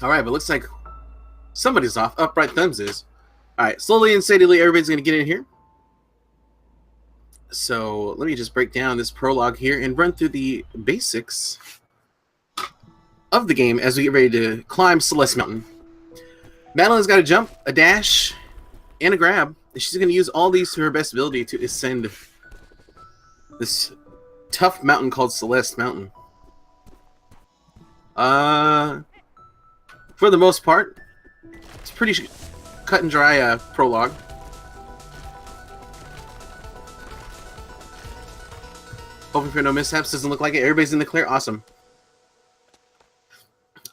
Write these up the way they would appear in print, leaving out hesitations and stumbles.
All right, but looks like somebody's off. UprightThumbs is. All right, slowly and steadily, everybody's going to get in here. So let me just break down this prologue here and run through the basics of the game as we get ready to climb Celeste Mountain. Madeline's got a jump, a dash, and a grab. And she's going to use all these to her best ability to ascend this tough mountain called Celeste Mountain. For the most part, it's pretty cut and dry prologue. Hoping for no mishaps. Doesn't look like it. Everybody's in the clear. Awesome.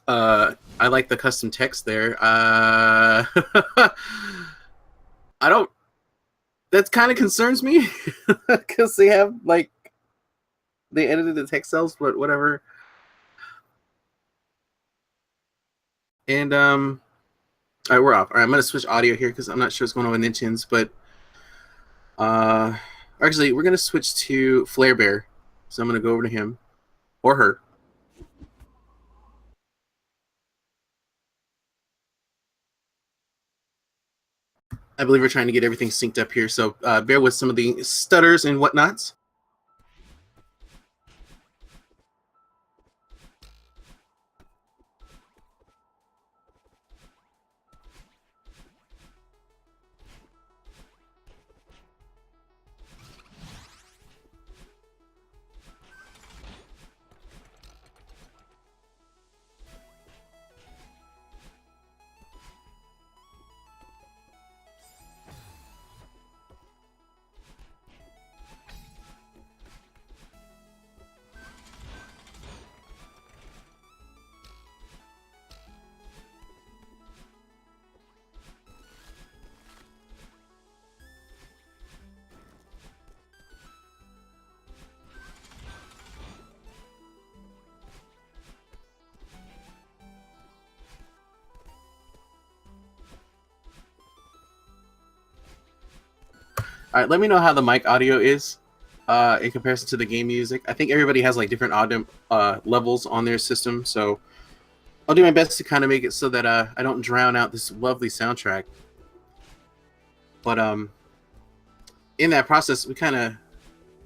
I like the custom text there. I don't. That kind of concerns me because they have like they edited the text cells, but whatever. And all right, we're off. All right, I'm gonna switch audio here because I'm not sure what's going on with Ninchins, but actually we're gonna switch to Flarebear. So I'm gonna go over to him or her. I believe we're trying to get everything synced up here, so bear with some of the stutters and whatnots. All right, let me know how the mic audio is in comparison to the game music. I think everybody has like different audio levels on their system, so I'll do my best to kind of make it so that I don't drown out this lovely soundtrack. But in that process, we kind of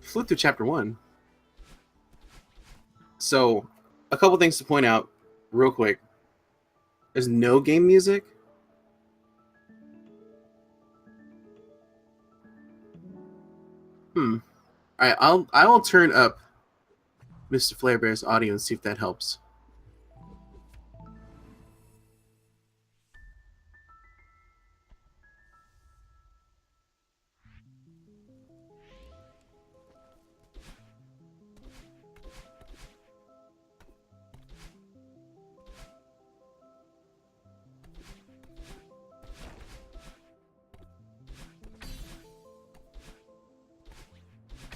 flew through chapter 1. So a couple things to point out real quick. There's no game music. All right, I will turn up Mr. Flarebear's audio and see if that helps.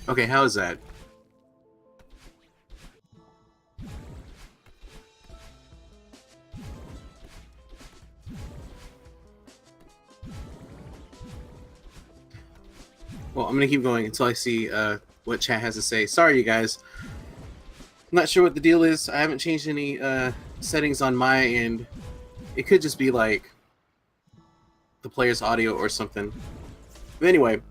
Okay, how is that? Well, I'm going to keep going until I see what chat has to say. Sorry, you guys. I'm not sure what the deal is. I haven't changed any settings on my end. It could just be like the player's audio or something. But anyway,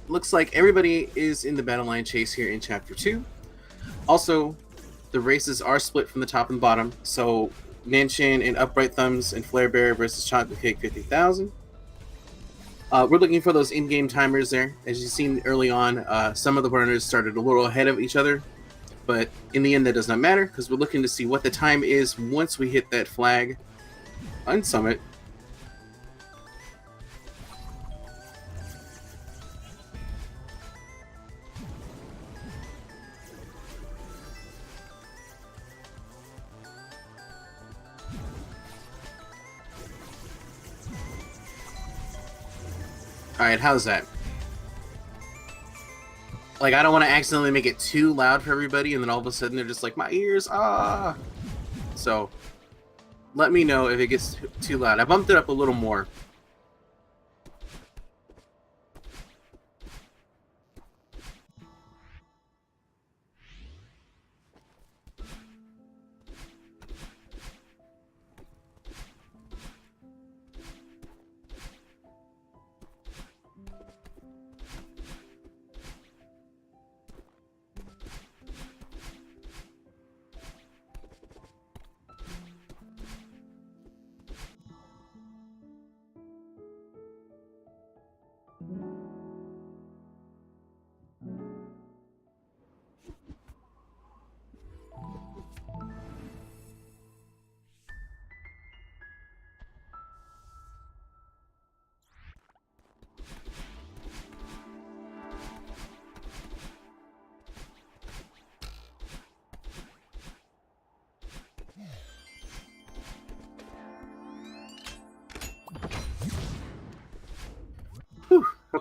looks like everybody is in the battle line chase here in Chapter 2. Also, the races are split from the top and bottom. So, nenchin and UprightThumbs and flarebear versus chocolatecake50000. We're looking for those in-game timers there. As you've seen early on, some of the runners started a little ahead of each other. But in the end, that does not matter because we're looking to see what the time is once we hit that flag on Summit. Alright, how's that? Like, I don't want to accidentally make it too loud for everybody, and then all of a sudden they're just like, my ears, ah! So, let me know if it gets too loud. I bumped it up a little more.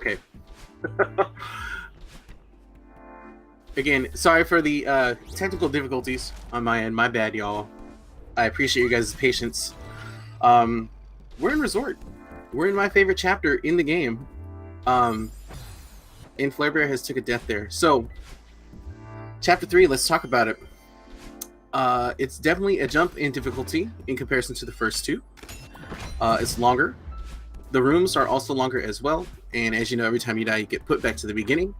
Okay. Again, sorry for the technical difficulties on my end. My bad, y'all. I appreciate you guys' patience. We're in Resort. We're in my favorite chapter in the game. And Flarebear has took a death there. So, Chapter 3, let's talk about it. It's definitely a jump in difficulty in comparison to the first two. It's longer. The rooms are also longer as well. And as you know, every time you die, you get put back to the beginning.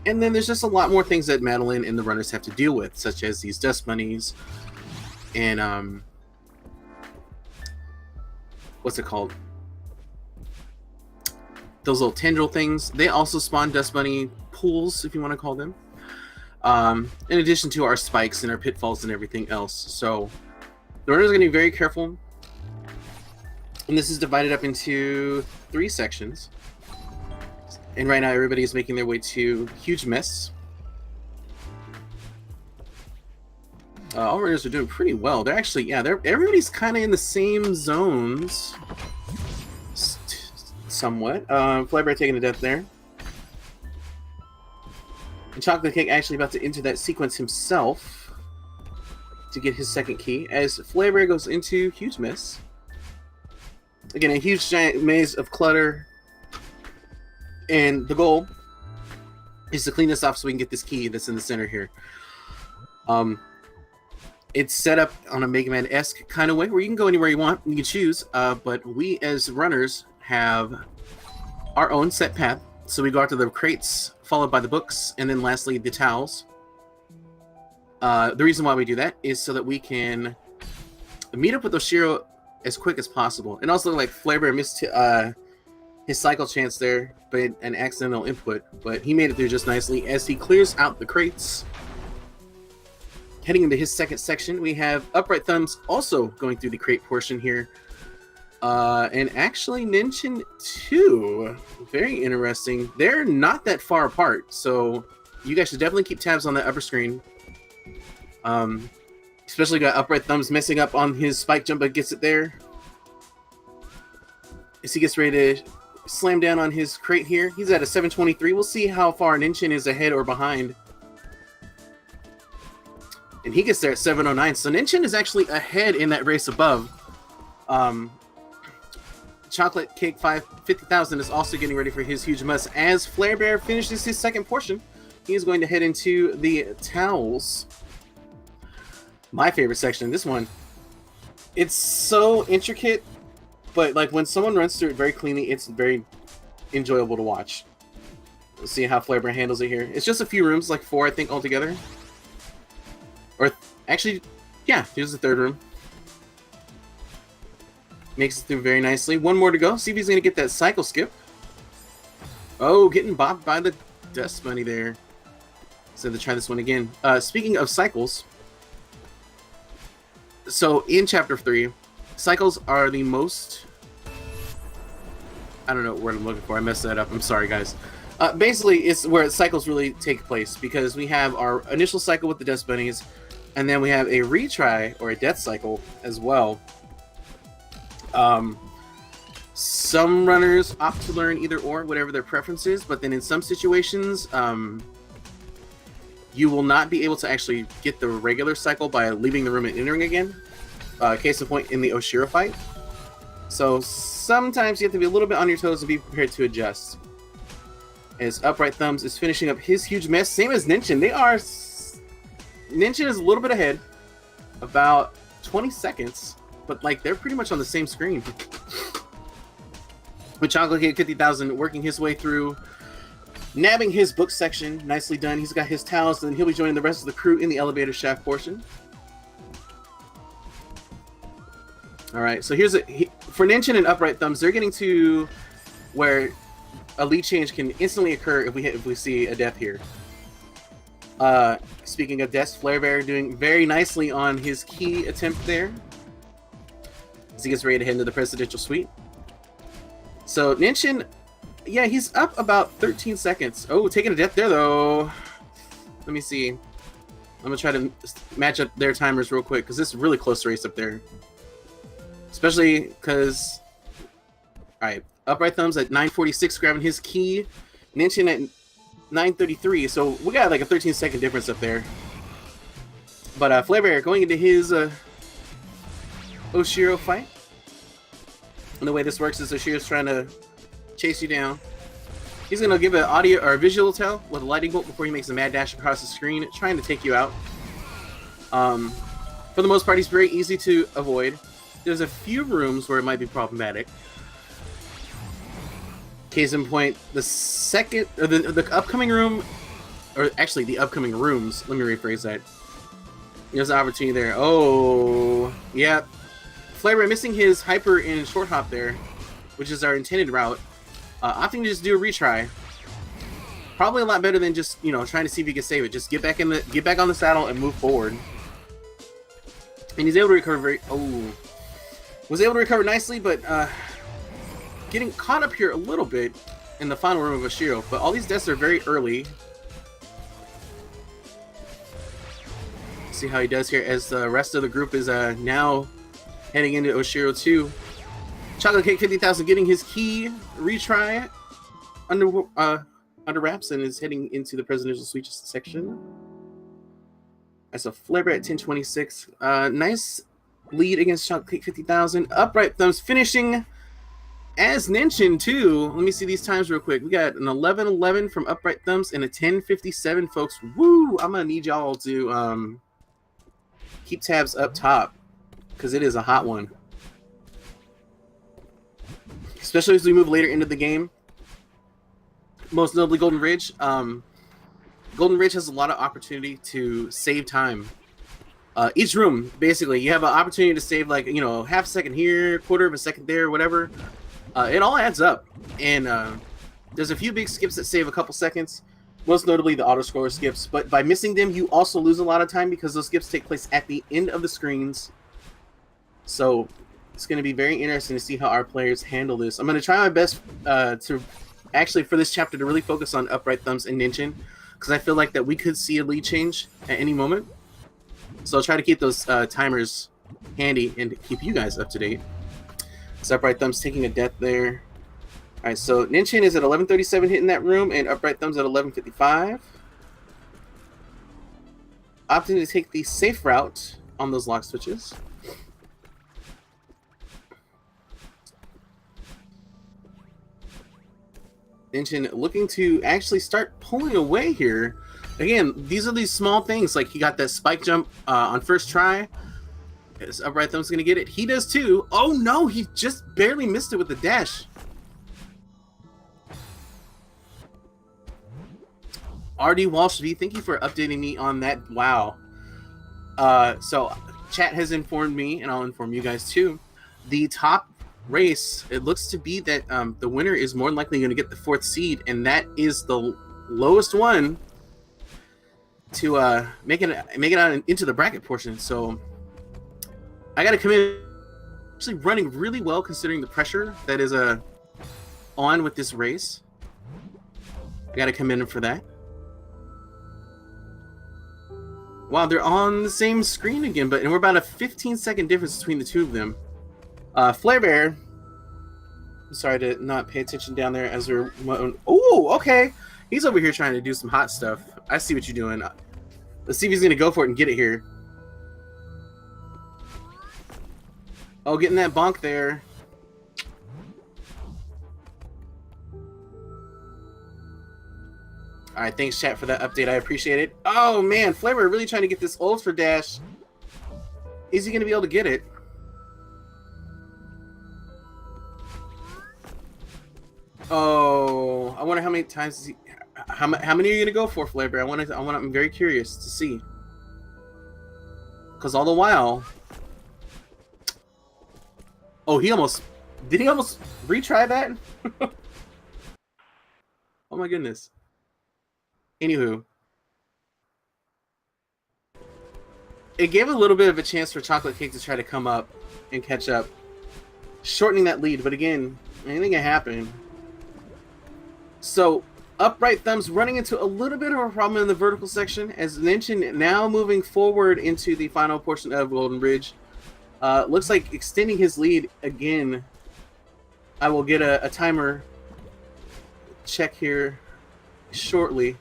And then there's just a lot more things that Madeline and the runners have to deal with, such as these dust bunnies and what's it called? Those little tendril things. They also spawn dust bunny pools, if you want to call them. In addition to our spikes and our pitfalls and everything else. So the runners are going to be very careful. And this is divided up into 3 sections. And right now everybody is making their way to Huge Mess. All runners are doing pretty well. They're actually, yeah, everybody's kind of in the same zones. Somewhat. Flarebear taking a death there. And Chocolatecake actually about to enter that sequence himself to get his second key as Flarebear goes into Huge Mess. Again, a huge giant maze of clutter. And the goal is to clean this off so we can get this key that's in the center here. It's set up on a Mega Man-esque kind of way where you can go anywhere you want, you can choose, but we as runners have our own set path. So we go out to the crates, followed by the books, and then lastly the towels. The reason why we do that is so that we can meet up with Oshiro as quick as possible. And also, like, Flarebear missed his cycle chance there, but an accidental input. But he made it through just nicely as he clears out the crates. Heading into his second section, we have UprightThumbs also going through the crate portion here. And actually, nenchin too. Very interesting. They're not that far apart, so you guys should definitely keep tabs on that upper screen. Especially got UprightThumbs messing up on his spike jump, but gets it there. As he gets ready to slam down on his crate here. He's at a 723. We'll see how far nenchin is ahead or behind. And he gets there at 709. So nenchin is actually ahead in that race above. chocolatecake50000 is also getting ready for his Huge Mess. As Flarebear finishes his second portion, he is going to head into the towels. My favorite section, this one. It's so intricate, but like when someone runs through it very cleanly, it's very enjoyable to watch. We'll see how Flarebear handles it here. It's just a few rooms, like 4 I think altogether. Or actually, yeah, here's the third room. Makes it through very nicely. One more to go. See if he's going to get that cycle skip. Oh, getting bopped by the dust bunny there. So to try this one again. Speaking of cycles, so in Chapter 3, cycles are the most... I don't know what word I'm looking for. I messed that up. I'm sorry, guys. Basically, it's where cycles really take place, because we have our initial cycle with the dust bunnies, and then we have a retry or a death cycle as well. Some runners opt to learn either or, whatever their preference is, but then in some situations, you will not be able to actually get the regular cycle by leaving the room and entering again. Case in point in the Oshiro fight. So sometimes you have to be a little bit on your toes and be prepared to adjust. As UprightThumbs is finishing up his Huge Mess, same as nenchin. Nenchin is a little bit ahead, about 20 seconds, but like they're pretty much on the same screen. With chocolatecake50000 working his way through, nabbing his book section, nicely done. He's got his towels, and he'll be joining the rest of the crew in the elevator shaft portion. All right, so here's for nenchin and UprightThumbs, they're getting to where a lead change can instantly occur if we see a death here. Speaking of deaths, Flarebear doing very nicely on his key attempt there, as he gets ready to head into the presidential suite. So nenchin, yeah, he's up about 13 seconds. Oh, taking a death there though. Let me see. I'm gonna try to match up their timers real quick, because this is a really close race up there. Especially because, alright, Upright Thumbs at 9:46 grabbing his key. Nenchin at 9:33. So we got like a 13-second difference up there. But flarebear going into his Oshiro fight. And the way this works is Oshiro's trying to chase you down. He's going to give an audio or a visual tell with a lightning bolt before he makes a mad dash across the screen, trying to take you out. For the most part, he's very easy to avoid. There's a few rooms where it might be problematic. Case in point, the second, or the upcoming room, or actually the upcoming rooms, let me rephrase that. There's an opportunity there. Oh, yeah. Flarebear missing his hyper and short hop there, which is our intended route. Opting to just do a retry. Probably a lot better than just, you know, trying to see if you can save it. Just get back on the saddle and move forward. And he's able to recover was able to recover nicely, but getting caught up here a little bit in the final room of Oshiro. But all these deaths are very early. See how he does here as the rest of the group is now heading into Oshiro 2. chocolatecake50000 getting his key retry under wraps and is heading into the presidential suite section. That's a flarebear at 10:26. Nice lead against chocolatecake50000. Upright Thumbs finishing as nenchin too. Let me see these times real quick. We got an 11:11 from Upright Thumbs and a 10:57, folks. Woo! I'm gonna need y'all to keep tabs up top because it is a hot one. Especially as we move later into the game. Most notably Golden Ridge. Golden Ridge has a lot of opportunity to save time. Each room, basically, you have an opportunity to save, like, you know, half a second here, quarter of a second there, whatever. It all adds up. And there's a few big skips that save a couple seconds. Most notably the auto-scroller skips. But by missing them, you also lose a lot of time because those skips take place at the end of the screens. So it's going to be very interesting to see how our players handle this. I'm going to try my best to actually, for this chapter, to really focus on Upright Thumbs and nenchin, because I feel like that we could see a lead change at any moment. So I'll try to keep those timers handy and keep you guys up to date. So Upright Thumbs taking a death there. All right, so nenchin is at 11:37 hitting that room, and Upright Thumbs at 11:55. Opting to take the safe route on those lock switches. Nenchin looking to actually start pulling away here. Again, these are these small things. Like he got that spike jump on first try. Is Upright Thumbs going to get it? He does too. Oh no, he just barely missed it with the dash. RD Walsh V, thank you for updating me on that. Wow. So chat has informed me, and I'll inform you guys too. The top race, it looks to be that the winner is more than likely going to get the 4th seed, and that is the lowest one to make it out into the bracket portion. So I got to come in actually running really well considering the pressure that is on with this race. I got to come in for that. Wow, they're on the same screen again, and we're about a 15-second difference between the two of them. Flarebear, I'm sorry to not pay attention down there as we're... Oh, okay. He's over here trying to do some hot stuff. I see what you're doing. Let's see if he's going to go for it and get it here. Oh, getting that bonk there. Alright, thanks chat for that update. I appreciate it. Oh man, Flarebear really trying to get this ultra dash. Is he going to be able to get it? Oh, I wonder how many times is he, how many are you gonna go for, Flarebear? I'm very curious to see. Because all the while, oh, did he almost retry that? Oh my goodness. Anywho, it gave a little bit of a chance for Chocolate Cake to try to come up and catch up, shortening that lead. But again, anything can happen. So, Upright Thumbs running into a little bit of a problem in the vertical section, as nenchin now moving forward into the final portion of Golden Ridge. Looks like extending his lead again I will get a timer check here shortly.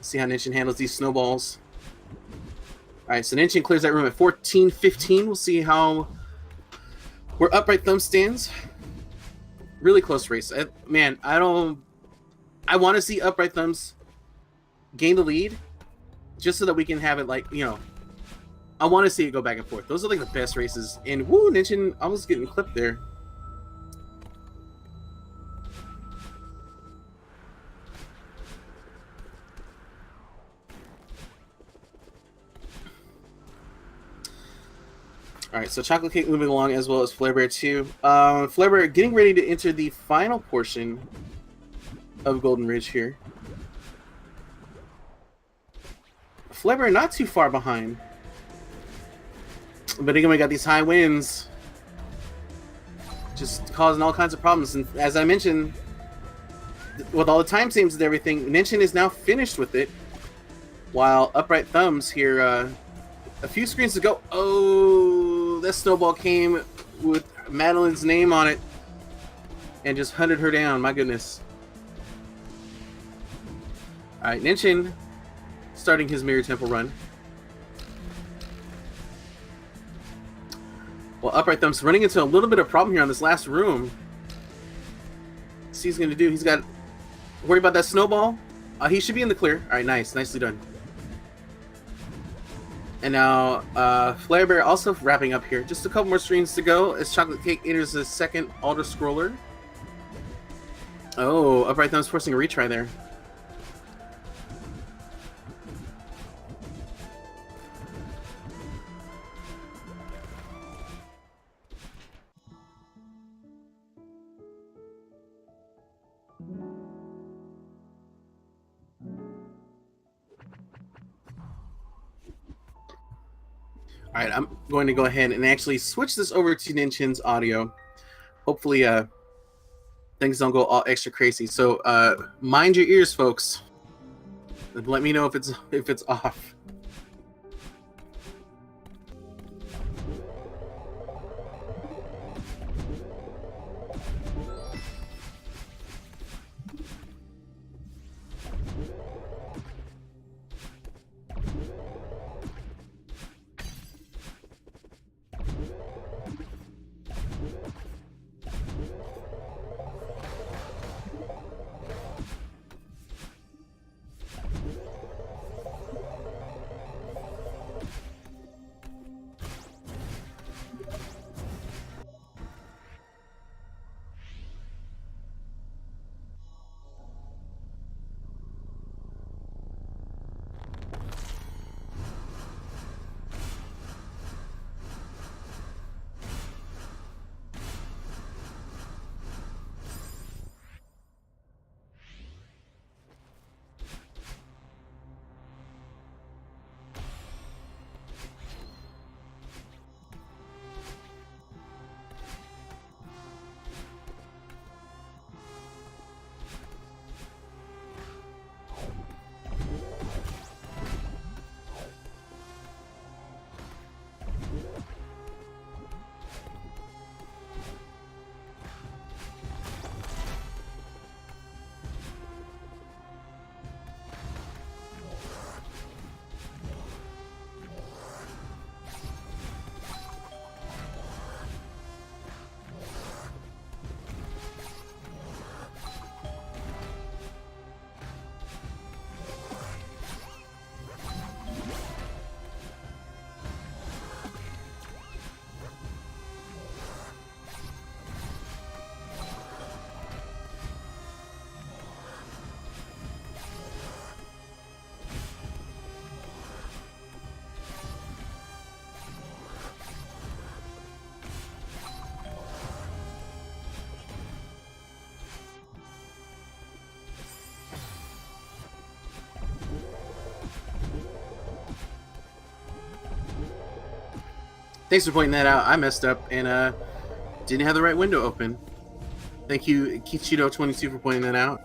See how nenchin handles these snowballs. Alright, so nenchin clears that room at 14:15. We'll see how where UprightThumbs stands. Really close race. Man, I want to see UprightThumbs gain the lead just so that we can have it, like, you know, I want to see it go back and forth. Those are like the best races. And woo, nenchin almost getting clipped there. Alright, so Chocolate Cake moving along as well as Flarebear too. Flarebear getting ready to enter the final portion of Golden Ridge here. Flarebear not too far behind. But again, we got these high winds. Just causing all kinds of problems. And as I mentioned, with all the time saves and everything, nenchin is now finished with it. While UprightThumbs here, a few screens ago, oh, that snowball came with Madeline's name on it and just hunted her down. My goodness. Alright, nenchin starting his Mirror Temple run. Well, UprightThumbs running into a little bit of problem here on this last room. What's he's going to do? He's got worry about that snowball. He should be in the clear. Alright, nice. Nicely done. And now, Flarebear also wrapping up here. Just a couple more screens to go as Chocolate Cake enters the second Alder Scroller. Oh, UprightThumbs forcing a retry there. Alright, I'm going to go ahead and actually switch this over to nenchin's audio. Hopefully, things don't go all extra crazy. So, mind your ears, folks. Let me know if it's off. Thanks for pointing that out. I messed up and didn't have the right window open. Thank you, Kichido22, for pointing that out.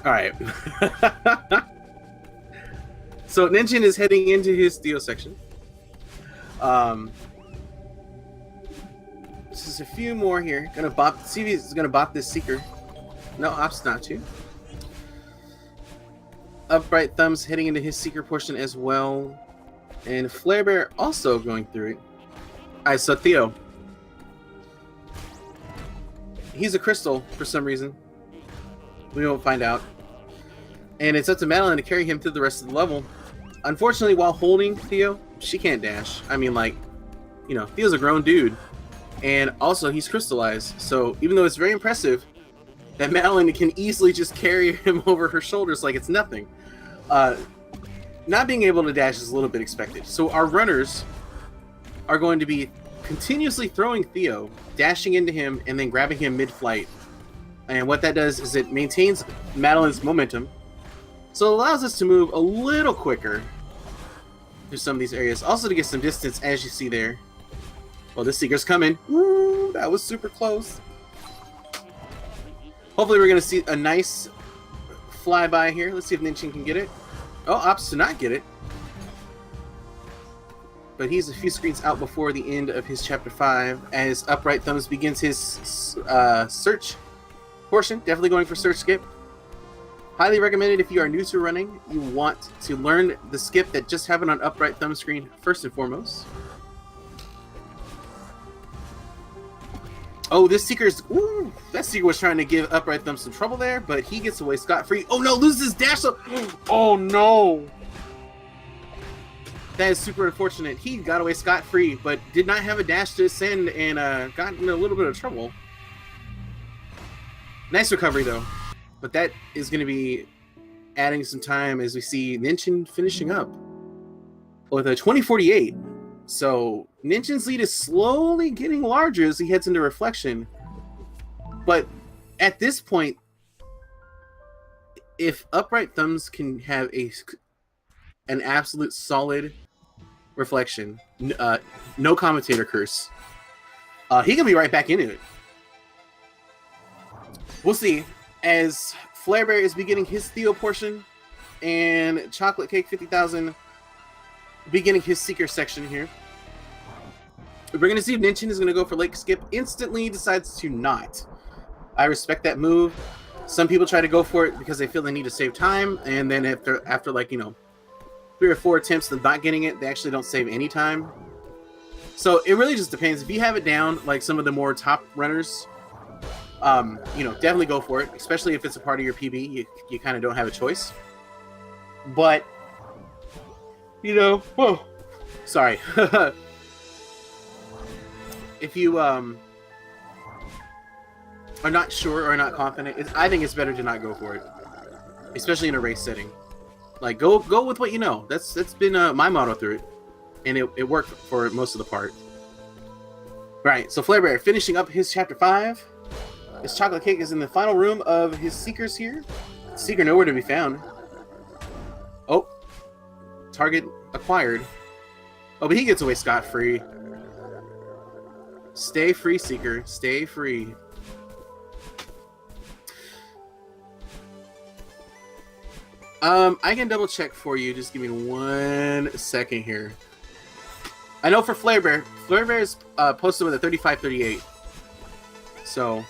All right. So Nenchin is heading into his Theo section. Just a few more here. Gonna bop. See if he's gonna bop this Seeker. No, opts not to. UprightThumbs heading into his Seeker portion as well. And flarebear also going through it. Alright, so Theo. He's a crystal for some reason. We won't find out. And it's up to Madeline to carry him through the rest of the level. Unfortunately, while holding Theo, she can't dash. I mean, like, you know, Theo's a grown dude. And also, he's crystallized. So even though it's very impressive that Madeline can easily just carry him over her shoulders like it's nothing, not being able to dash is a little bit expected. So our runners are going to be continuously throwing Theo, dashing into him, and then grabbing him mid-flight. And what that does is it maintains Madeline's momentum. So it allows us to move a little quicker through some of these areas. Also to get some distance, as you see there. Well, this Seeker's coming. Woo, that was super close. Hopefully we're going to see a nice flyby here. Let's see if Nenchin can get it. Oh, opts to not get it. But he's a few screens out before the end of his Chapter 5 as UprightThumbs begins his search portion. Definitely going for search skip. Highly recommended if you are new to running. You want to learn the skip that just happened on UprightThumbs screen first and foremost. Oh, this Seeker's... Ooh, that Seeker was trying to give UprightThumbs some trouble there, but he gets away scot-free. Oh no, loses his dash. Oh no. That is super unfortunate. He got away scot-free, but did not have a dash to ascend and got in a little bit of trouble. Nice recovery, though. But that is going to be adding some time as we see Nenchin finishing up with a 2048. So Nenchin's lead is slowly getting larger as he heads into reflection. But at this point, if UprightThumbs can have an absolute solid reflection, no commentator curse, he can be right back into it. We'll see. As flarebear is beginning his Theo portion, and chocolatecake50000 beginning his Seeker section here. We're going to see if Nenchin is going to go for Lake Skip. Instantly decides to not. I respect that move. Some people try to go for it because they feel they need to save time, and then after like, you know, 3 or 4 attempts of not getting it, they actually don't save any time. So it really just depends. If you have it down, like some of the more top runners, you know, definitely go for it, especially if it's a part of your PB. You kind of don't have a choice. But, you know, whoa, sorry. If you are not sure or not confident, I think it's better to not go for it, especially in a race setting. Like, go with what you know. That's been my motto through it, and it worked for most of the part. Right, so flarebear finishing up his Chapter 5. This chocolate cake is in the final room of his Seekers here. Seeker nowhere to be found. Oh, target acquired. Oh, but he gets away scot-free. Stay free, Seeker. Stay free. I can double check for you. Just give me 1 second here. I know for flarebear is posted with a 35-38. So,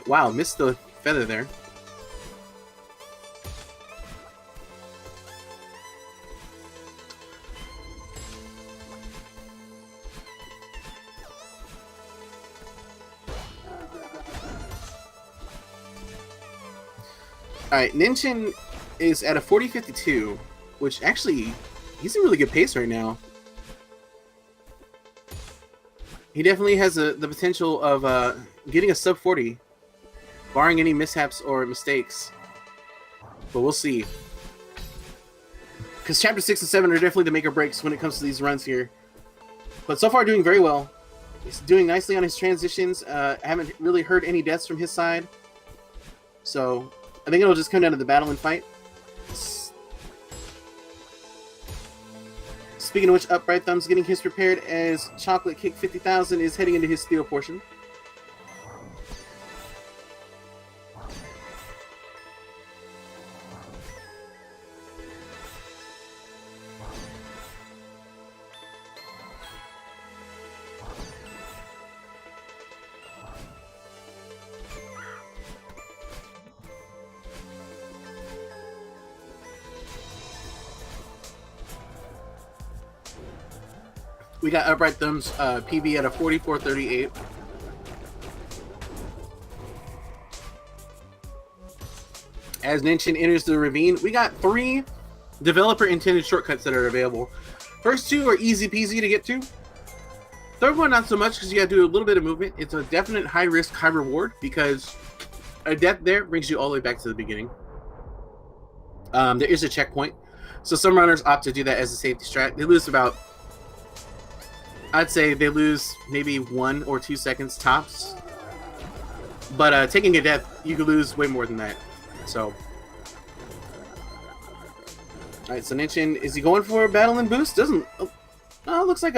wow, missed the feather there. Alright, Nenchin is at a 40-52, which actually, he's a really good pace right now. He definitely has the potential of getting a sub 40, barring any mishaps or mistakes. But we'll see. Because Chapter 6 and 7 are definitely the make or breaks when it comes to these runs here. But so far doing very well. He's doing nicely on his transitions. I haven't really heard any deaths from his side. So I think it'll just come down to the battle and fight. Speaking of which, UprightThumbs getting his prepared as chocolatecake50000 is heading into his Theo portion. We got Upright Thumbs PB at a 44.38. As nenchin enters the ravine, we got 3 developer-intended shortcuts that are available. First 2 are easy peasy to get to. Third one, not so much, because you got to do a little bit of movement. It's a definite high risk, high reward, because a death there brings you all the way back to the beginning. There is a checkpoint, so some runners opt to do that as a safety strat. They lose about, I'd say they lose maybe 1 or 2 seconds tops. But taking a death, you could lose way more than that. So, alright, so nenchin, is he going for a battle and boost? Doesn't, looks like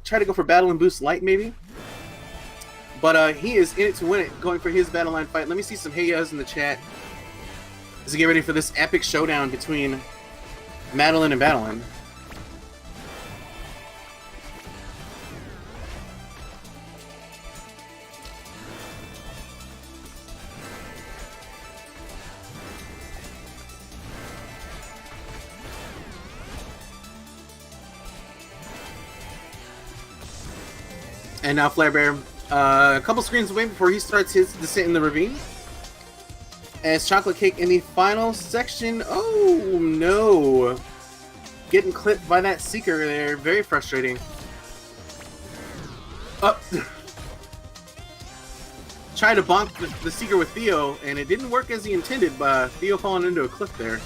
try to go for battle and boost light maybe. But he is in it to win it, going for his battle line fight. Let me see some hey-yas in the chat as we get ready for this epic showdown between Madeline and Battlein. And now flarebear, a couple screens away before he starts his descent in the ravine. As chocolate cake in the final section. Oh no! Getting clipped by that seeker there. Very frustrating. Up. Tried to bonk the seeker with Theo, and it didn't work as he intended, but Theo falling into a cliff there.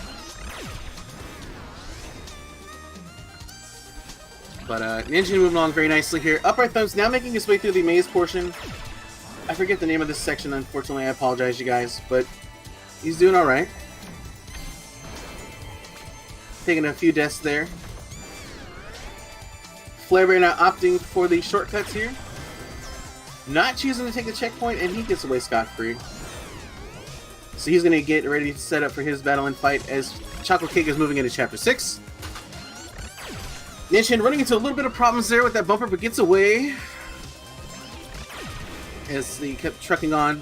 But nenchin moving along very nicely here. Upright Thumbs now making his way through the maze portion. I forget the name of this section, unfortunately. I apologize, you guys. But he's doing alright. Taking a few deaths there. Flarebear now opting for the shortcuts here. Not choosing to take the checkpoint, and he gets away scot-free. So he's going to get ready to set up for his battle and fight as Chocolate Cake is moving into Chapter 6. nenchin running into a little bit of problems there with that bumper, but gets away as he kept trucking on.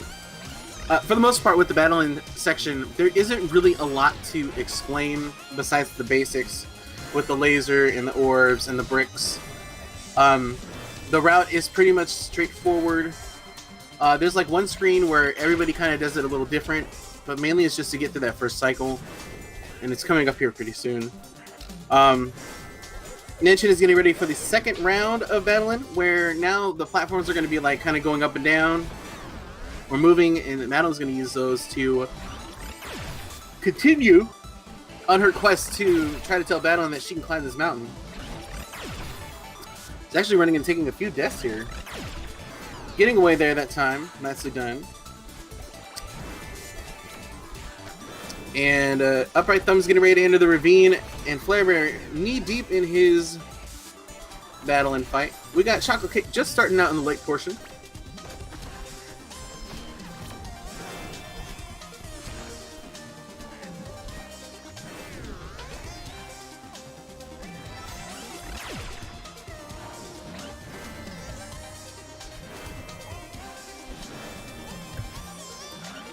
For the most part, with the battling section, there isn't really a lot to explain besides the basics with the laser and the orbs and the bricks. The route is pretty much straightforward. There's like one screen where everybody kind of does it a little different, but mainly it's just to get through that first cycle, and it's coming up here pretty soon. nenchin is getting ready for the second round of battling, where now the platforms are going to be like kind of going up and down. We're moving, and Madeline's going to use those to continue on her quest to try to tell Battlein that she can climb this mountain. It's actually running and taking a few deaths here. Getting away there that time. Nicely done. And Upright Thumbs getting ready to enter the ravine, and flarebear knee-deep in his battle and fight. We got Chocolate Cake just starting out in the lake portion.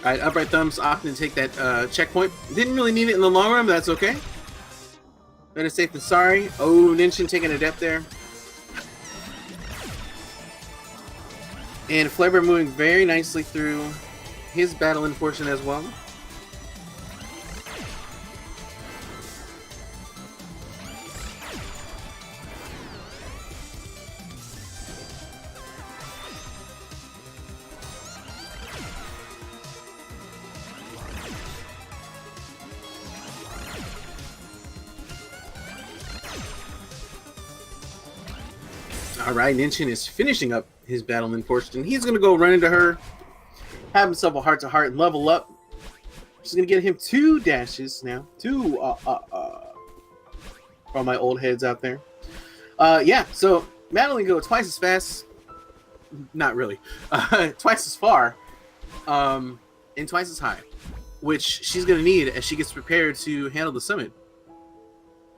Alright, Upright Thumbs opting to take that checkpoint. Didn't really need it in the long run, but that's okay. Better safe than sorry. Oh, nenchin taking a depth there. And flarebear moving very nicely through his battling portion as well. Alright, nenchin is finishing up his battlement portion. He's going to go run into her, have himself a heart-to-heart, and level up. She's going to get him 2 dashes now. 2, for all my old heads out there. Yeah, so Madeline go twice as fast. Not really. Twice as far. And twice as high. Which she's going to need as she gets prepared to handle the summit.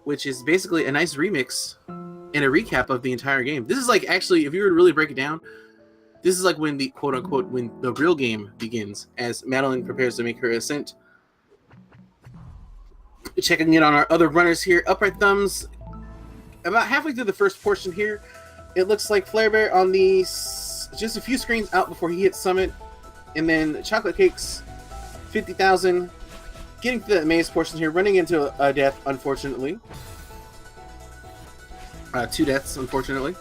Which is basically a nice remix and a recap of the entire game. This is like, actually, if you were to really break it down, this is like when the quote-unquote, when the real game begins, as Madeline prepares to make her ascent. Checking in on our other runners here. Upright Thumbs about halfway through the first portion here, it looks like Flarebear on the just a few screens out before he hits Summit, and then chocolatecake50000 getting to the maze portion here, running into a death, unfortunately. 2 deaths, unfortunately.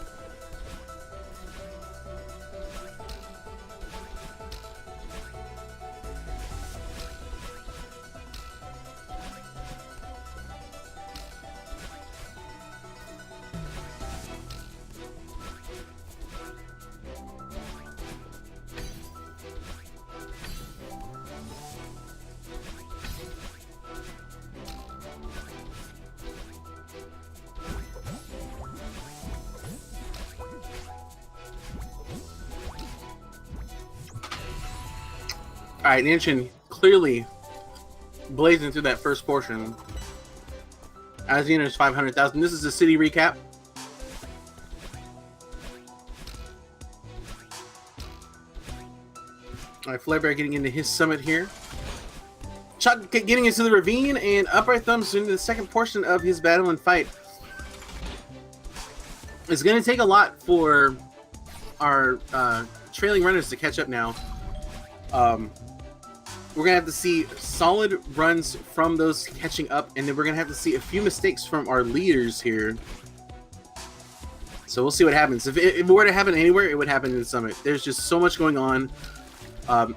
Alright, nenchin clearly blazing through that first portion. As he enters 500,000. This is a city recap. Alright, Flarebear getting into his summit here. Chocolatecake getting into the ravine, and UprightThumbs into the second portion of his battle and fight. It's going to take a lot for our trailing runners to catch up now. We're going to have to see solid runs from those catching up, and then we're going to have to see a few mistakes from our leaders here. So we'll see what happens. If it were to happen anywhere, it would happen in Summit. There's just so much going on.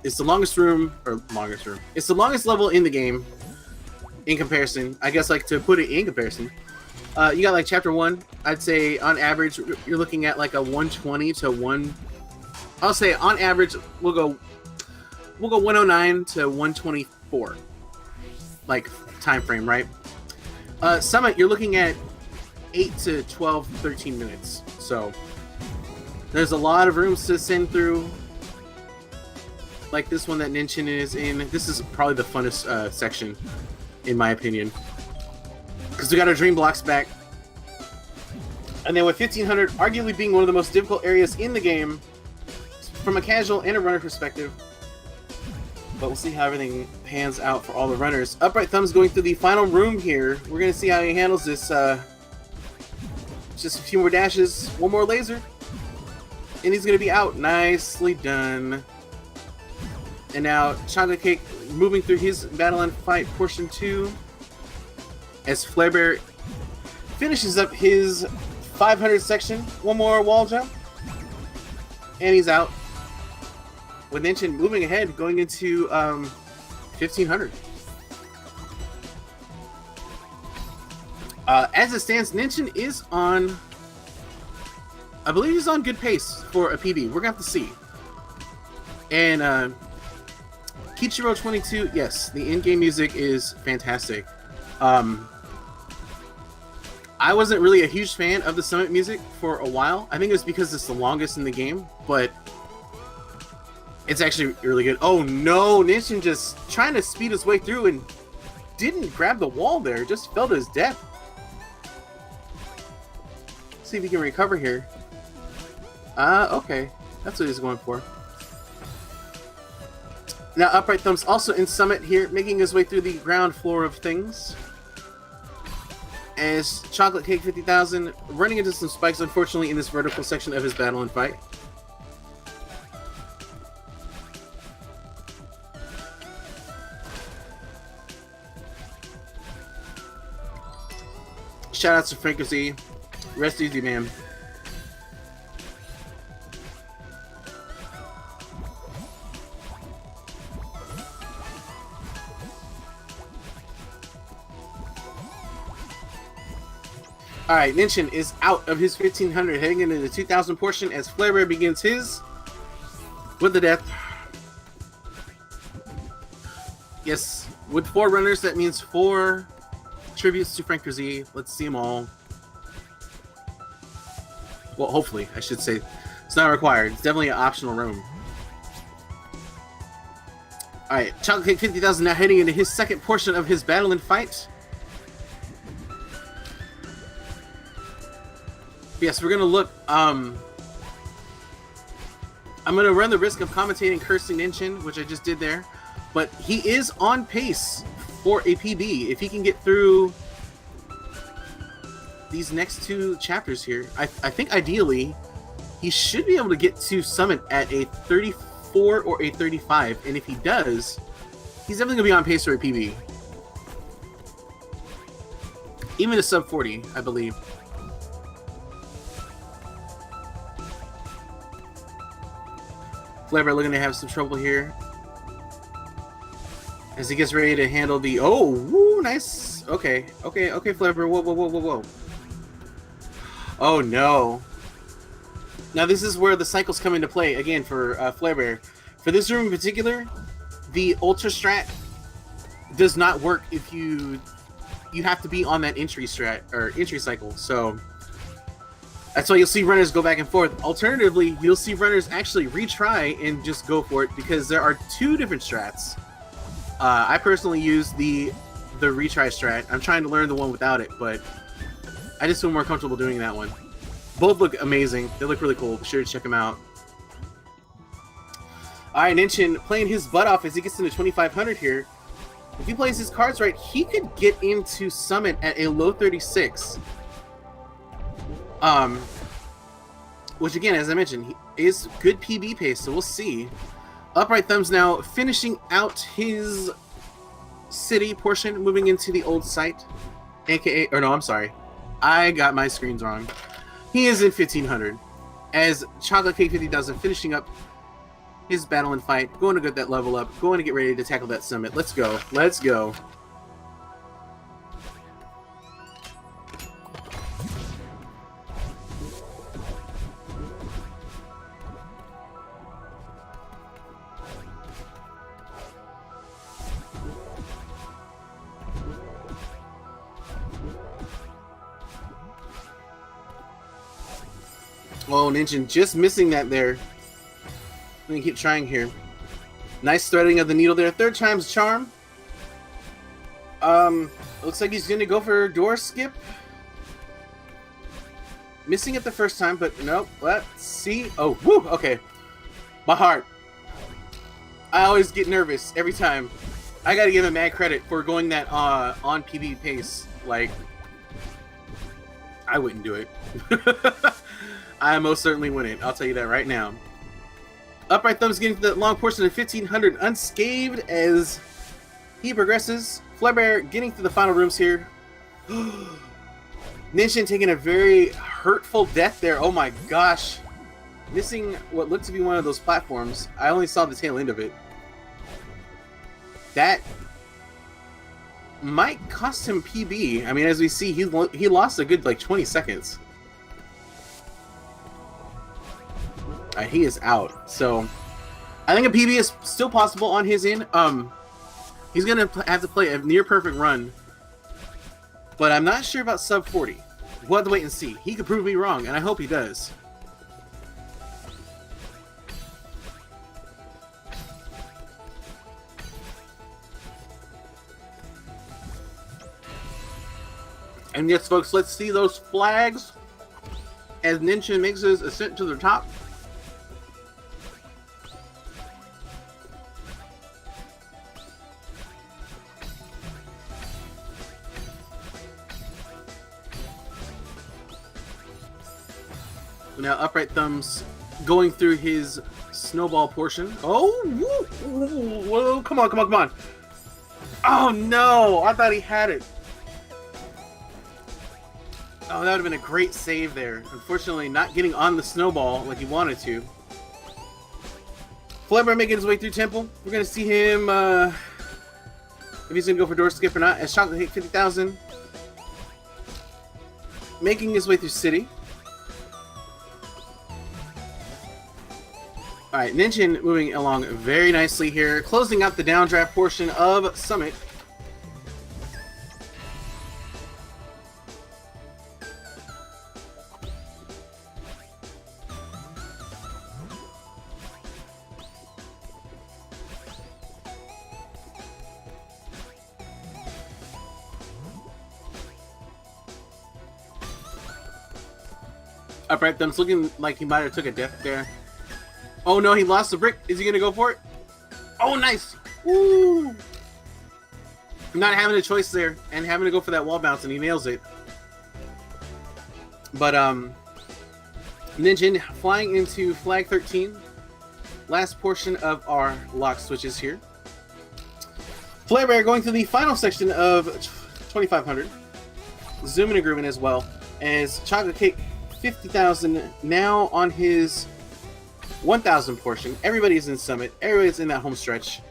It's the longest room. It's the longest level in the game in comparison. I guess, like, to put it in comparison. You got, like, Chapter 1. I'd say, on average, you're looking at, like, a 120 to 1... I'll say, on average, we'll go 109 to 124, like, time frame, right? Summit, you're looking at 8 to 12, 13 minutes. So there's a lot of rooms to send through, like this one that nenchin is in. This is probably the funnest section, in my opinion, because we got our dream blocks back, and then with 1500 arguably being one of the most difficult areas in the game from a casual and a runner perspective. But we'll see how everything pans out for all the runners. UprightThumbs going through the final room here. We're going to see how he handles this. Just a few more dashes. One more laser. And he's going to be out. Nicely done. And now Chocolatecake moving through his battle and fight portion 2. As Flarebear finishes up his 500 section. One more wall jump. And he's out. With nenchin moving ahead, going into 1500. As it stands, nenchin is on, I believe he's on good pace for a PB. We're going to have to see. And Kichiro 22, yes, the in-game music is fantastic. I wasn't really a huge fan of the Summit music for a while. I think it was because it's the longest in the game, but it's actually really good. Oh no, nenchin just trying to speed his way through and didn't grab the wall there. Just fell to his death. Let's see if he can recover here. Okay. That's what he's going for. Now UprightThumbs also in Summit here, making his way through the ground floor of things. As chocolatecake50000 running into some spikes, unfortunately, in this vertical section of his battle and fight. Shoutouts to Frankie. Rest easy, man. Alright, nenchin is out of his 1500, heading into the 2000 portion as Flarebear begins his with the death. Yes, with 4 runners, that means 4 tributes to Frankie. Let's see them all. Well, hopefully, I should say. It's not required. It's definitely an optional room. Alright, chocolatecake50000 now heading into his second portion of his battle and fight. Yes, we're gonna look. I'm gonna run the risk of commentating cursing nenchin, which I just did there, but he is on pace for a PB if he can get through these next two chapters here, I think ideally he should be able to get to Summit at a 34 or a 35, and if he does, he's definitely gonna be on pace for a PB. Even a sub 40, I believe. Flarebear looking to have some trouble here as he gets ready to handle the. Oh, woo, nice. Okay, Flarebear. Whoa. Oh no. Now this is where the cycles come into play again for Flarebear. For this room in particular, the Ultra Strat does not work if you have to be on that entry strat or entry cycle. So that's why you'll see runners go back and forth. Alternatively, you'll see runners actually retry and just go for it because there are two different strats. I personally use the retry strat. I'm trying to learn the one without it, but I just feel more comfortable doing that one. Both look amazing. They look really cool. Be sure to check them out. Alright, nenchin playing his butt off as he gets into 2500 here. If he plays his cards right, he could get into Summit at a low 36. Which again, as I mentioned, is good PB pace, so we'll see. UprightThumbs now finishing out his city portion, moving into the old site, aka, or no, I'm sorry, I got my screens wrong. He is in 1500 as chocolatecake50000 finishing up his battle and fight, going to get that level up, going to get ready to tackle that summit. Let's go. Let's go. Oh, nenchin just missing that there. I'm gonna keep trying here. Nice threading of the needle there. Third time's charm. Looks like he's gonna go for door skip. Missing it the first time, but nope. Let's see. Oh, woo! Okay. My heart. I always get nervous every time. I gotta give him mad credit for going that on PB pace. Like, I wouldn't do it. I most certainly wouldn't. I'll tell you that right now. UprightThumbs getting to the long portion of 1500 unscathed as he progresses. Flarebear getting to the final rooms here. nenchin taking a very hurtful death there. Oh my gosh. Missing what looked to be one of those platforms. I only saw the tail end of it. That might cost him PB. I mean, as we see, he lost a good like 20 seconds. He is out. So I think a PB is still possible on his end. He's gonna have to play a near perfect run, but I'm not sure about sub 40. We'll have to wait and see. He could prove me wrong, and I hope he does. And yes, folks, let's see those flags as nenchin makes his ascent to the top. Now UprightThumbs going through his snowball portion. Oh, woo, whoa, come on. Oh no, I thought he had it. Oh, that would have been a great save there. Unfortunately, not getting on the snowball like he wanted to. Flarebear making his way through Temple. We're going to see him, if he's going to go for door skip or not, as chocolatecake50000 making his way through City. Alright, nenchin moving along very nicely here, closing out the downdraft portion of Summit. UprightThumbs looking like he might have took a death there. Oh no, he lost the brick. Is he gonna go for it? Oh, nice! Woo! Not having a choice there and having to go for that wall bounce, and he nails it. But Nenchin flying into flag 13. Last portion of our lock switches here. Flarebear going to the final section of 2500. Zooming and grooving as well. As chocolatecake50000 now on his 1000 portion. Everybody's in summit. Everybody's in that home stretch.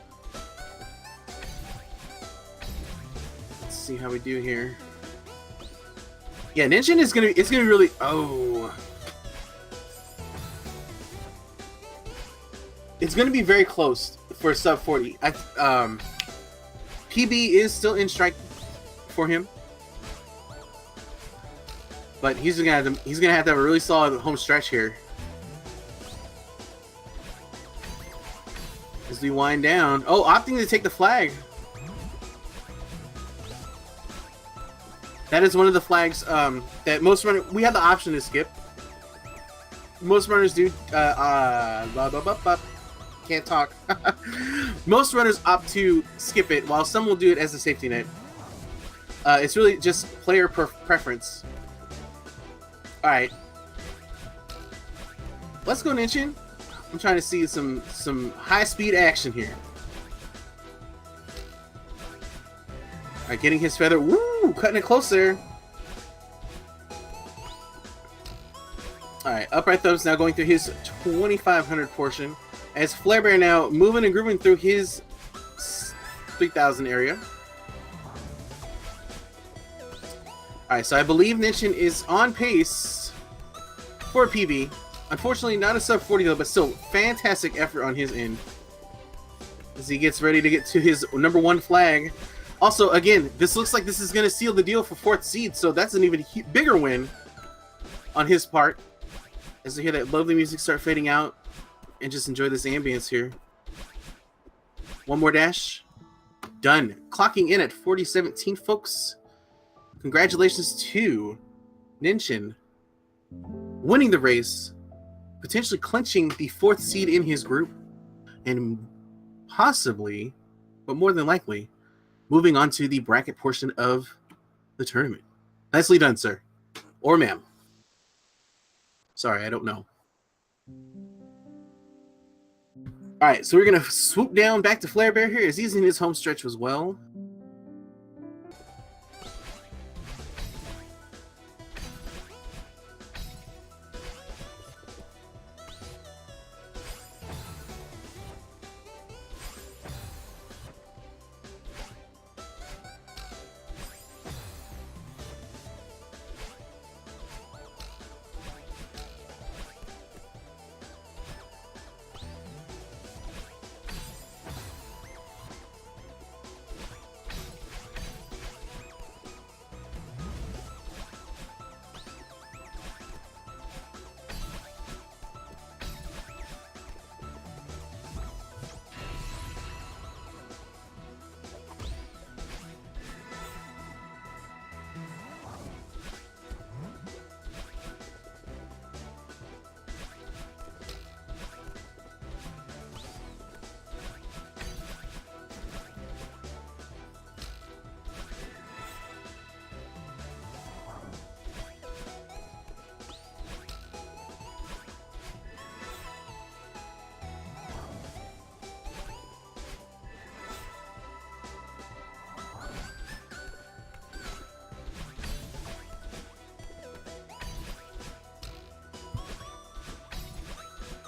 Let's see how we do here. Yeah, nenchin is gonna be really it's gonna be very close for sub 40. PB is still in strike for him, but he's gonna have to have a really solid home stretch here as we wind down. Oh, opting to take the flag. That is one of the flags that most runners, we have the option to skip. Most runners do. Can't talk. Most runners opt to skip it, while some will do it as a safety net. It's really just player preference. All right, let's go, nenchin. I'm trying to see some high-speed action here. All right, getting his feather. Woo, cutting it close there. All right, UprightThumbs now going through his 2500 portion. As Flarebear now moving and grooving through his 3000 area. Alright, so I believe nenchin is on pace for a PB. Unfortunately, not a sub 40 though, but still fantastic effort on his end. As he gets ready to get to his #1 flag. Also, again, this looks like this is going to seal the deal for 4th seed, so that's an even bigger win on his part. As we hear that lovely music start fading out. And just enjoy this ambience here. One more dash. Done. Clocking in at 4017, folks. Congratulations to nenchin winning the race, potentially clinching the 4th seed in his group, and possibly, but more than likely, moving on to the bracket portion of the tournament. Nicely done, sir. Or ma'am. Sorry, I don't know. Alright, so we're going to swoop down back to Flarebear here as he's in his home stretch as well.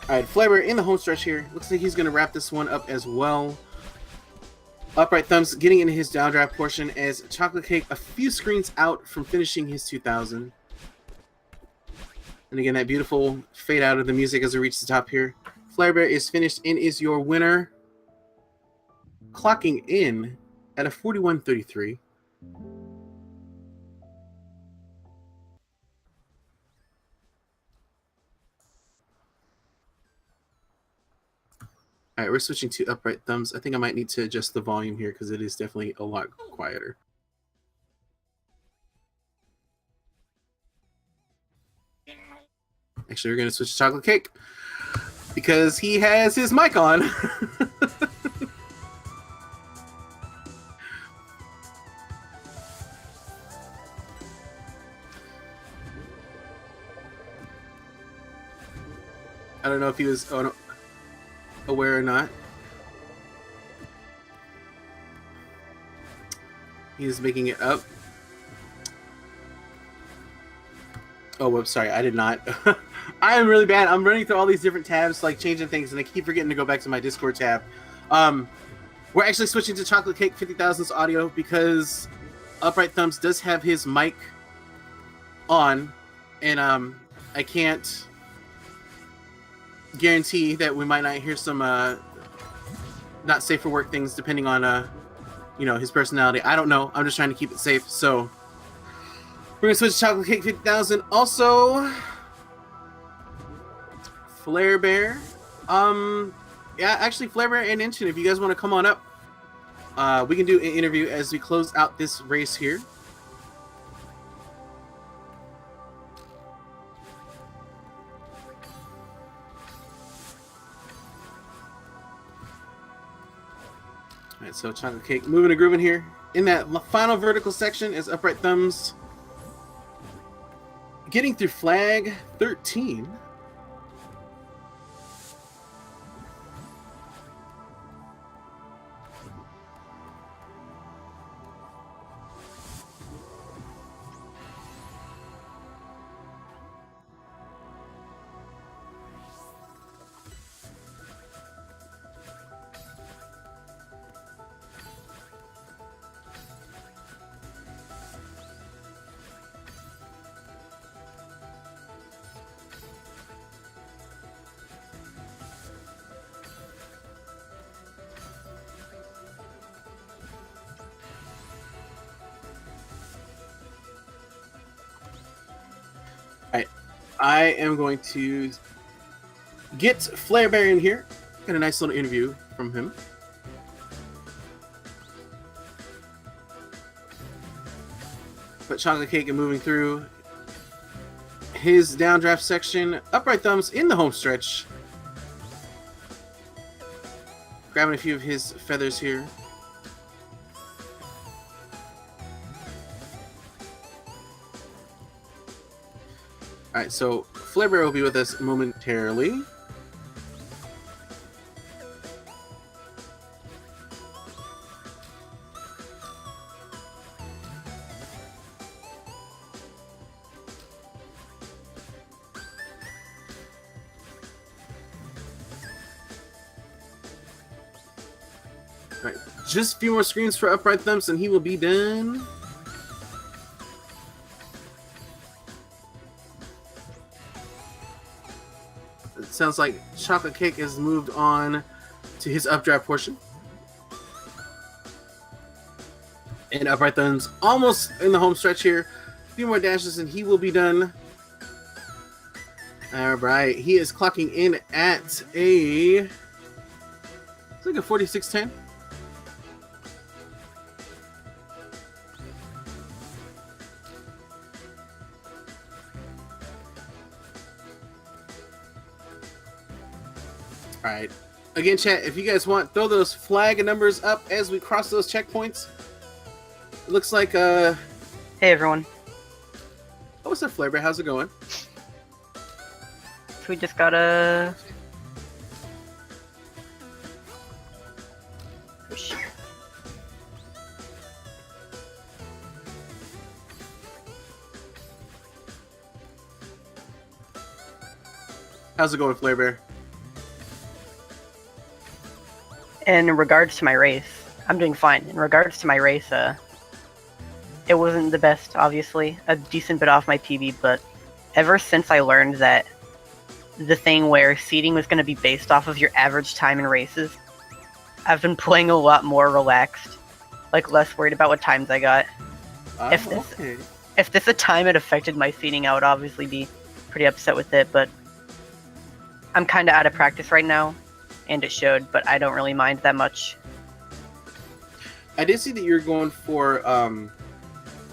Alright, Flarebear in the home stretch here. Looks like he's going to wrap this one up as well. UprightThumbs getting into his downdraft portion as chocolatecake a few screens out from finishing his 2000. And again, that beautiful fade out of the music as we reach the top here. Flarebear is finished and is your winner, clocking in at a 41.33. Alright, we're switching to UprightThumbs. I think I might need to adjust the volume here because it is definitely a lot quieter. Actually, we're going to switch to chocolatecake because he has his mic on. I don't know if he was aware or not. He's making it up. Oh, whoops, sorry, I did not. I am really bad. I'm running through all these different tabs, like changing things, and I keep forgetting to go back to my Discord tab. We're actually switching to chocolatecake50000's audio because UprightThumbs does have his mic on, and I can't guarantee that we might not hear some not safe for work things depending on his personality. I don't know. I'm just trying to keep it safe. So we're gonna switch to chocolatecake50000. Also, flarebear. Yeah, actually, flarebear and nenchin, if you guys want to come on up, we can do an interview as we close out this race here. Alright, so chocolate cake moving and grooving here. In that final vertical section is UprightThumbs getting through flag 13. I am going to get flarebear in here. Got a nice little interview from him. But chocolate cake and moving through his downdraft section. UprightThumbs in the home stretch. Grabbing a few of his feathers here. Alright, so flarebear will be with us momentarily. Alright, just a few more screens for UprightThumbs and he will be done. Sounds like chocolate cake has moved on to his updraft portion. And UprightThumbs almost in the home stretch here. A few more dashes and he will be done. Alright, he is clocking in at it's like a 46.10. Alright. Again, chat, if you guys want, throw those flag numbers up as we cross those checkpoints. It looks like, Hey, everyone. Oh, what's up, flarebear? How's it going? So we just gotta... How's it going, flarebear? In regards to my race, I'm doing fine. In regards to my race, it wasn't the best, obviously. A decent bit off my PB, but ever since I learned that the thing where seeding was going to be based off of your average time in races, I've been playing a lot more relaxed. Like, less worried about what times I got. If this a time it affected my seeding, I would obviously be pretty upset with it, but I'm kind of out of practice right now. And it showed, but I don't really mind that much. I did see that you're going for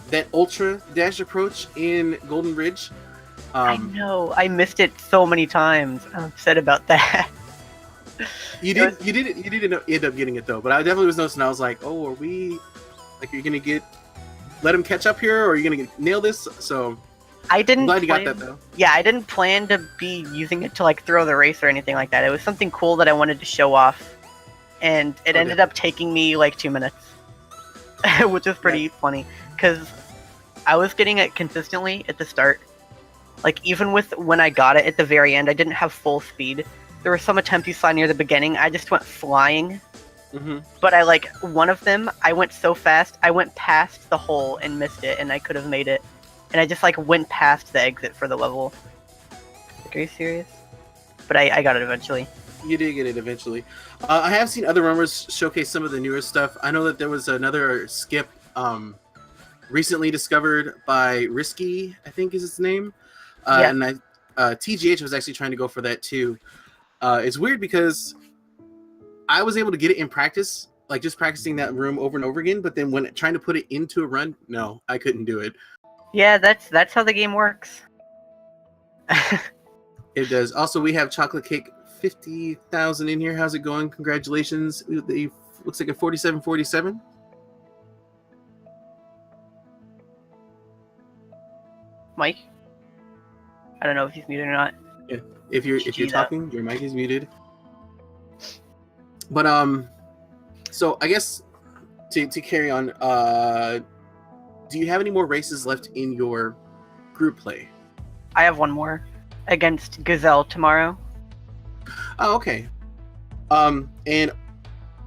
that ultra dash approach in Golden Ridge. I know, I missed it so many times. I'm upset about that. You didn't end up getting it though, but I definitely was noticing. I was like, oh, are you gonna let him catch up here, or are you gonna nail this? So I didn't. I'm glad you got plan- that though. Yeah, I didn't plan to be using it to like throw the race or anything like that. It was something cool that I wanted to show off, and it ended up taking me like 2 minutes, which is pretty funny because I was getting it consistently at the start. Like even with when I got it at the very end, I didn't have full speed. There were some attempts you saw near the beginning. I just went flying. But I like one of them. I went so fast, I went past the hole and missed it, and I could have made it. And I just like went past the exit for the level. Like, are you serious? But I got it eventually. You did get it eventually. I have seen other rumors showcase some of the newer stuff. I know that there was another skip recently discovered by Risky, I think is its name. Yeah. And TGH was actually trying to go for that too. It's weird because I was able to get it in practice, like just practicing that room over and over again. But then when trying to put it into a run, no, I couldn't do it. Yeah, that's how the game works. It does. Also, we have chocolatecake50000 in here. How's it going? Congratulations. It looks like a 4747. Mike? I don't know if he's muted or not. Yeah. If you're talking, your mic is muted. But so I guess to carry on, do you have any more races left in your group play? I have one more against Gazelle tomorrow. Oh, okay. And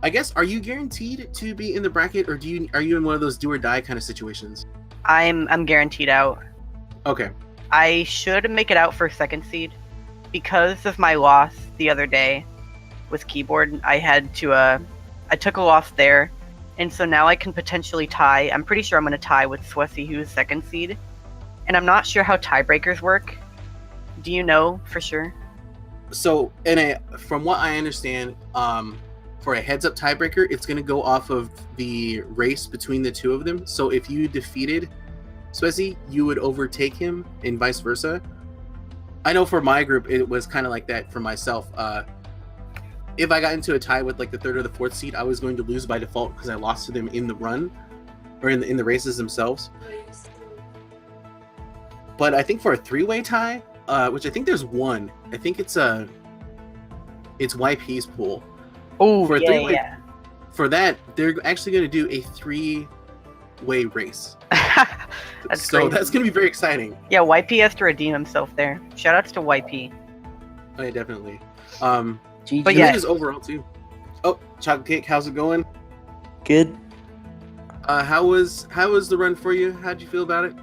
I guess, are you guaranteed to be in the bracket, or are you in one of those do or die kind of situations? I'm guaranteed out. Okay. I should make it out for second seed because of my loss the other day with keyboard. I took a loss there, and so now I can potentially tie. I'm pretty sure I'm going to tie with Swessy, who's second seed, and I'm not sure how tiebreakers work. Do you know for sure? So, from what I understand, for a heads-up tiebreaker, it's going to go off of the race between the two of them. So if you defeated Swessy, you would overtake him, and vice versa. I know for my group, it was kind of like that for myself. If I got into a tie with like the third or the fourth seed, I was going to lose by default because I lost to them in the run, or in the races themselves. But I think for a three-way tie, which I think there's one. I think it's YP's pool. Oh, for a yeah, three-way, yeah. For that, they're actually going to do a three-way race. That's so crazy. that's going to be very exciting. Yeah, YP has to redeem himself there. Shoutouts to YP. Oh, yeah, definitely. But yeah, is overall too. Oh, Chocolate Cake, how's it going? Good. How was the run for you? How'd you feel about it?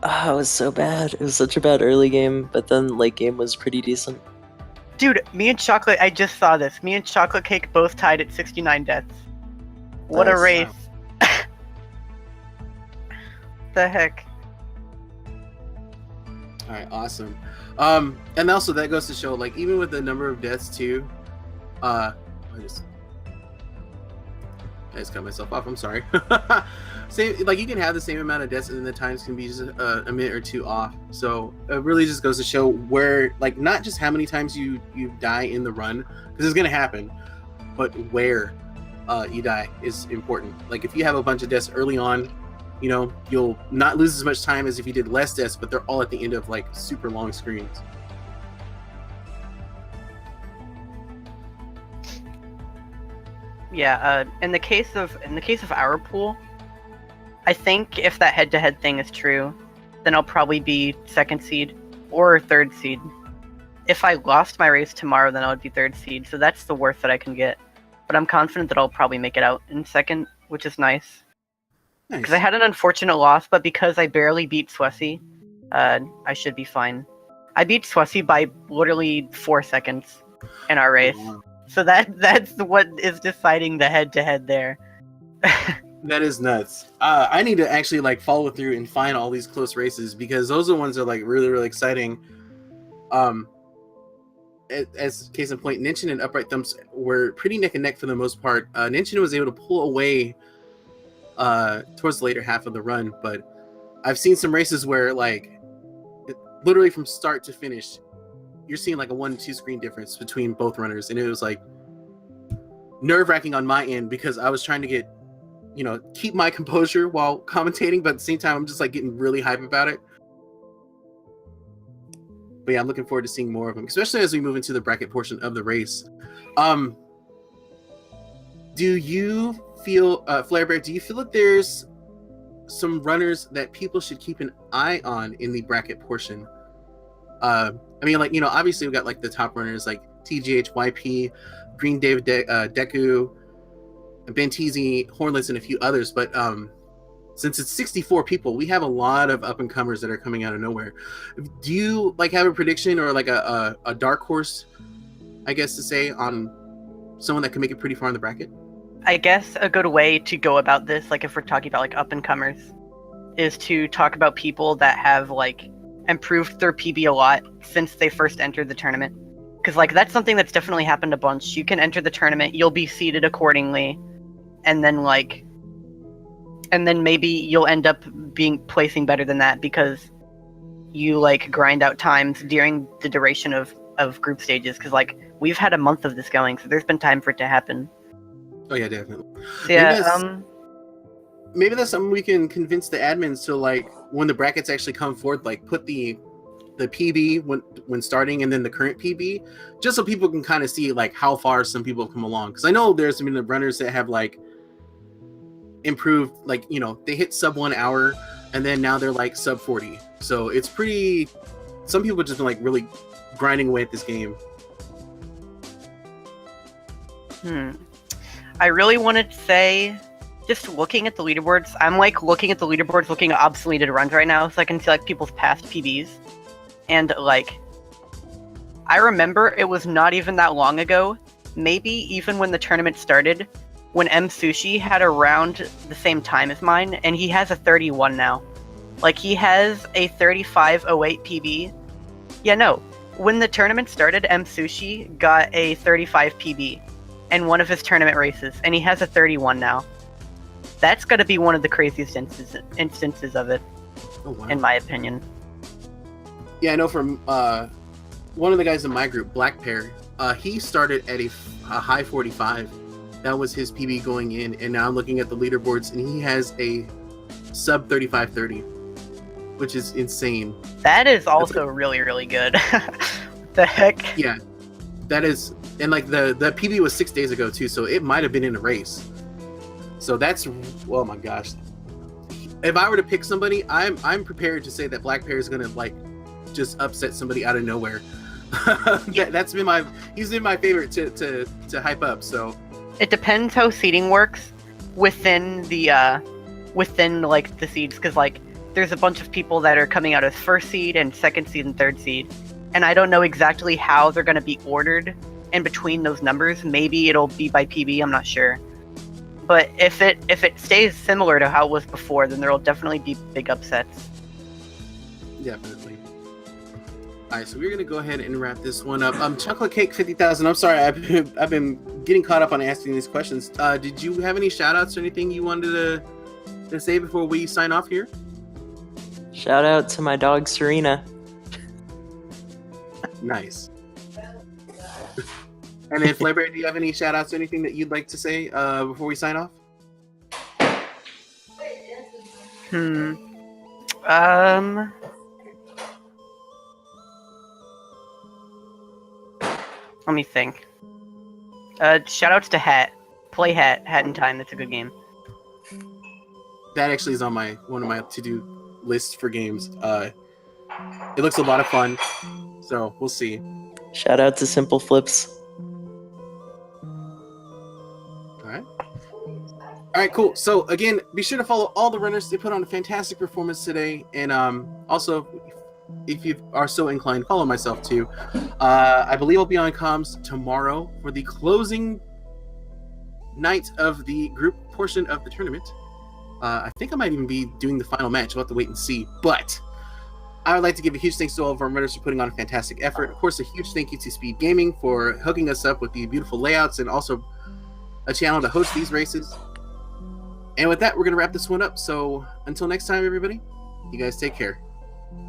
Oh, it was so bad. It was such a bad early game, but then late game was pretty decent. dude, me and Chocolate, I just saw this. Me and Chocolate Cake both tied at 69 deaths. What a Nice. race. The heck. All right, awesome. And also that goes to show, like, even with the number of deaths too, I just cut myself off. I'm sorry. Same, like, you can have the same amount of deaths, and the times can be just a minute or two off. So it really just goes to show where, like, not just how many times you die in the run, because it's gonna happen, but where you die is important. Like, if you have a bunch of deaths early on, you know, you'll not lose as much time as if you did less deaths, but they're all at the end of, like, super long screens. Yeah, in the case of our pool, I think if that head-to-head thing is true, then I'll probably be second seed or third seed. If I lost my race tomorrow, then I would be third seed, so that's the worst that I can get. But I'm confident that I'll probably make it out in second, which is nice. Nice. Because I had an unfortunate loss, but because I barely beat Swessy, I should be fine. I beat Swessy by literally 4 seconds in our race. Wow. So that's what is deciding the head-to-head there. That is nuts. I need to actually, like, follow through and find all these close races, because those are the ones that are, like, really, really exciting. As case in point, Nenchin and UprightThumbs were pretty neck and neck for the most part. Nenchin was able to pull away towards the later half of the run, but I've seen some races where, like, literally from start to finish, you're seeing like a 1-2 screen difference between both runners, and it was like nerve-wracking on my end, because I was trying to get, you know, keep my composure while commentating, but at the same time I'm just like getting really hype about it. but yeah, I'm looking forward to seeing more of them, especially as we move into the bracket portion of the race. Do you feel, Flarebear, do you feel that there's some runners that people should keep an eye on in the bracket portion? I mean, like, obviously we got like the top runners like TGH, YP, Green David, Deku, Bentisi, Hornless, and a few others. But since it's 64 people, we have a lot of up and comers that are coming out of nowhere. Do you like have a prediction or like a dark horse, I guess to say, on someone that can make it pretty far in the bracket? I guess a good way to go about this, like if we're talking about like up and comers, is to talk about people that have like improved their PB a lot since they first entered the tournament. Because like that's something that's definitely happened a bunch. You can enter the tournament, you'll be seeded accordingly, and then maybe you'll end up placing better than that because you like grind out times during the duration of group stages. Because like we've had a month of this going, so there's been time for it to happen. Oh yeah, definitely. Yeah. Maybe that's something we can convince the admins to, like, when the brackets actually come forth, like put the PB when starting and then the current PB, just so people can kind of see like how far some people have come along. Because I know there's been the runners that have like improved, like they hit sub 1 hour and then now they're like sub 40. So it's pretty. Some people have just been like really grinding away at this game. I really wanted to say, just looking at the leaderboards, I'm like looking at the leaderboards, looking at obsoleted runs right now, so I can see like people's past PBs. And like, I remember it was not even that long ago, maybe even when the tournament started, when M Sushi had around the same time as mine, and he has a 31 now. Like, he has a 35.08 PB. Yeah, no. When the tournament started, M Sushi got a 35 PB in one of his tournament races, and he has a 31 now. That's got to be one of the craziest instances of it, in my opinion. Yeah, I know from one of the guys in my group, Black Pear, he started at a high 45. That was his PB going in, and now I'm looking at the leaderboards, and he has a sub 35.30, which is insane. That is also really, really good. What the heck? Yeah, that is, and like the PB was 6 days ago too, so it might have been in a race. So that's, oh my gosh. If I were to pick somebody, I'm prepared to say that Black Pear is gonna like just upset somebody out of nowhere. That's been he's been my favorite to hype up. So it depends how seeding works within the like the seeds, because like there's a bunch of people that are coming out as first seed and second seed and third seed, and I don't know exactly how they're gonna be ordered in between those numbers. Maybe it'll be by PB, I'm not sure. But if it stays similar to how it was before, then there will definitely be big upsets. Definitely. All right, so we're gonna go ahead and wrap this one up. chocolatecake50000. I'm sorry, I've been getting caught up on asking these questions. Did you have any shout outs or anything you wanted to say before we sign off here? Shout out to my dog Serena. Nice. And then Flarebear, do you have any shout outs or anything that you'd like to say before we sign off? Let me think. Shout outs to Hat. Play Hat in Time. That's a good game. That actually is on one of my to-do lists for games. It looks a lot of fun, so we'll see. Shout out to Simple Flips. All right, cool. So again, be sure to follow all the runners. They put on a fantastic performance today, and also, if you are so inclined, follow myself too. I believe I'll be on comms tomorrow for the closing night of the group portion of the tournament. I think I might even be doing the final match. We'll have to wait and see. But I would like to give a huge thanks to all of our runners for putting on a fantastic effort. Of course, a huge thank you to Speed Gaming for hooking us up with the beautiful layouts and also a channel to host these races. And with that, we're going to wrap this one up. So until next time, everybody, you guys take care.